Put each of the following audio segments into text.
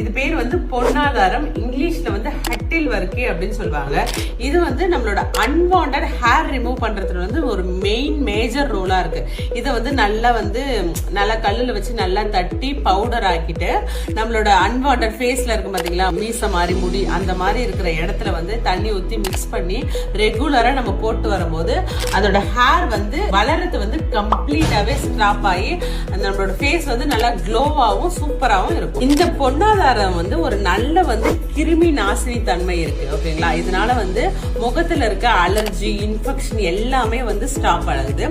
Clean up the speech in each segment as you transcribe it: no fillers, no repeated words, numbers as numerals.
இது பேர் வந்து பொன்னாதாரம், இங்கிலீஷ்ல வந்து ஹட்டில் வர்க்கி அப்படின்னு சொல்லுவாங்க. இது வந்து நம்மளோட அன்வாண்டட் ஹேர் ரிமூவ் பண்றதுல வந்து ஒரு மேஜர் ரோலா இருக்கு. இதை வந்து நல்லா கல்லுல வச்சு நல்லா தட்டி பவுடர் ஆக்கிட்டு நம்மளோட அன்வாண்டட் ஃபேஸ்ல இருக்கு பாத்தீங்களா, மீச மாதிரி முடி அந்த மாதிரி இருக்கிற இடத்துல வந்து தண்ணி ஊத்தி மிக்ஸ் பண்ணி ரெகுலரா நம்ம போட்டு வரும்போது அதோட ஹேர் வந்து வளர்றது வந்து கம்ப்ளீட்டாவே ஸ்டாப் ஆகி நம்மளோட ஃபேஸ் வந்து நல்லா க்ளோவாவும் சூப்பராகவும் இருக்கும். இந்த பொன்னாதாரம் வந்து ஒரு நல்ல வந்து கிருமி நாசினி தன்மை இருக்கு. ஓகேங்களா, இதனால வந்து முகத்துல இருக்க அலர்ஜி, இன்ஃபெக்ஷன் எல்லாமே வந்து ஸ்டாப் ஆகுது.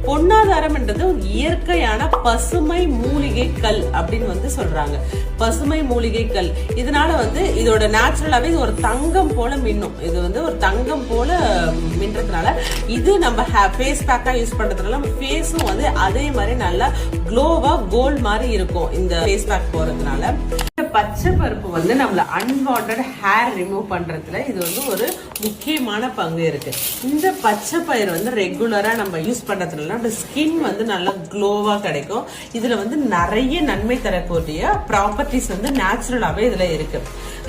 பொன்னாதாரம்ன்றது ஒரு இயற்கையான பசுமை மூலிகை கல் அப்படின்னு வந்து சொல்றாங்க. பசுமை மூலிகை கல், இதனால வந்து இதோட நேச்சுரலாவே ஒரு தங்கம் போல மின்னும். இது வந்து ஒரு தங்கம் போல மின்றதுனால இது நம்ம ஃபேஸ் பேக்கா யூஸ் பண்றதுனால நம்ம ஃபேஸும் வந்து அதே மாதிரி நல்லா க்ளோவா கோல்ட் மாதிரி இருக்கும் இந்த ஃபேஸ் பேக் போறதுனால. பச்சை பருப்பு வந்து நம்மள அன்வாண்டட் ஹேர் ரிமூவ் பண்றதுல இது வந்து ஒரு முக்கியமான பங்கு இருக்கு. இந்த பச்சை பயிர் வந்து ரெகுலரா நம்ம யூஸ் பண்றதுனால நம்ம ஸ்கின் வந்து நல்லா க்ளோவா கிடைக்கும். இதுல வந்து நிறைய நன்மை தரக்கூடிய ப்ராப்பர்ட்டிஸ் வந்து நேச்சுரலாவே இதுல இருக்கு.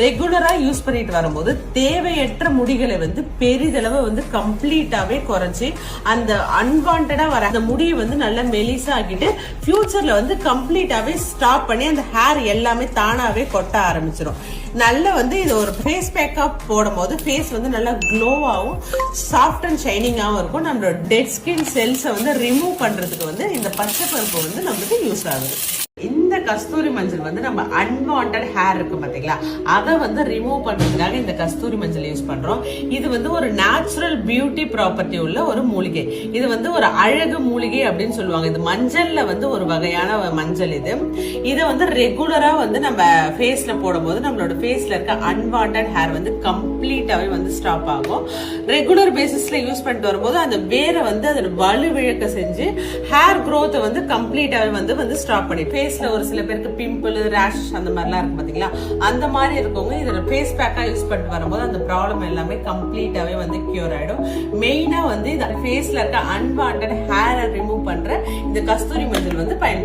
ரெகுலரா யூஸ் பண்ணிட்டு வரும்போது தேவையற்ற முடிகளை வந்து பெரிதளவு வந்து கம்ப்ளீட்டாவே குறைச்சி அந்த அன்வாண்டடா வர அந்த முடியை வந்து நல்லா மெலிசா ஆக்கிட்டு ஃபியூச்சர்ல வந்து கம்ப்ளீட்டாவே ஸ்டாப் பண்ணி அந்த ஹேர் எல்லாமே தானாவே கொட்ட ஆரம்பிச்சிடும். நல்ல வந்து இது ஒரு ஃபேஸ் பேக்கா போடும் போது ஃபேஸ் வந்து நல்லா க்ளோவாகவும் சாஃப்ட் அண்ட் ஷைனிங்காகவும் இருக்கும். நம்மளோட டெட் ஸ்கின் செல்ஸை வந்து ரிமூவ் பண்றதுக்கு வந்து இந்த பச்சை பருப்பு வந்து நம்மளுக்கு யூஸ் ஆகுது. இந்த கஸ்தூரி மஞ்சள் வந்து நம்ம அன்வாண்டட் ஹேர் இருக்கு பாத்தீங்களா, அதை வந்து ரிமூவ் பண்றதுக்காக இந்த கஸ்தூரி மஞ்சள் யூஸ் பண்றோம். இது வந்து ஒரு நேச்சுரல் பியூட்டி ப்ராப்பர்ட்டி உள்ள ஒரு மூலிகை. இது வந்து ஒரு அழகு மூலிகை அப்படின்னு சொல்லுவாங்க. இது மஞ்சள்ல வந்து ஒரு வகையான மஞ்சள். இதை வந்து ரெகுலரா வந்து நம்ம ஃபேஸ்ல போடும் போது நம்மளோட ஃபேஸ்ல இருக்க அன்வாண்டட் ஹேர் வந்து கம்ப்ளீட்டாவே வந்து ஸ்டாப் ஆகும். ரெகுலர் பேசிஸ்ல யூஸ் பண்ணிட்டு வரும்போது அந்த வேரை வந்து அதோட வலுவிழக்க செஞ்சு ஹேர் க்ரோத்தை வந்து கம்ப்ளீட்டாவே வந்து ஸ்டாப் பண்ணி ஃபேஸ்ல ஒரு சில பேருக்கு பிம்பிள், ரேஷ் அந்த மாதிரிலாம் இருக்கு பாத்தீங்களா, அந்த மாதிரி இருக்கவங்க இதோட ஃபேஸ் பேக்கா யூஸ் பண்ணிட்டு வரும்போது அந்த ப்ராப்ளம் எல்லாமே கம்ப்ளீட்டாவே வந்து கியூர் ஆயிடும். மெயினா வந்து இந்த ஃபேஸ்ல இருக்க அன்வாண்டட் ஹேரை ரிமூவ் பண்ற இந்த கஸ்தூரி மஞ்சள் வந்து பயன்படுத்தும்.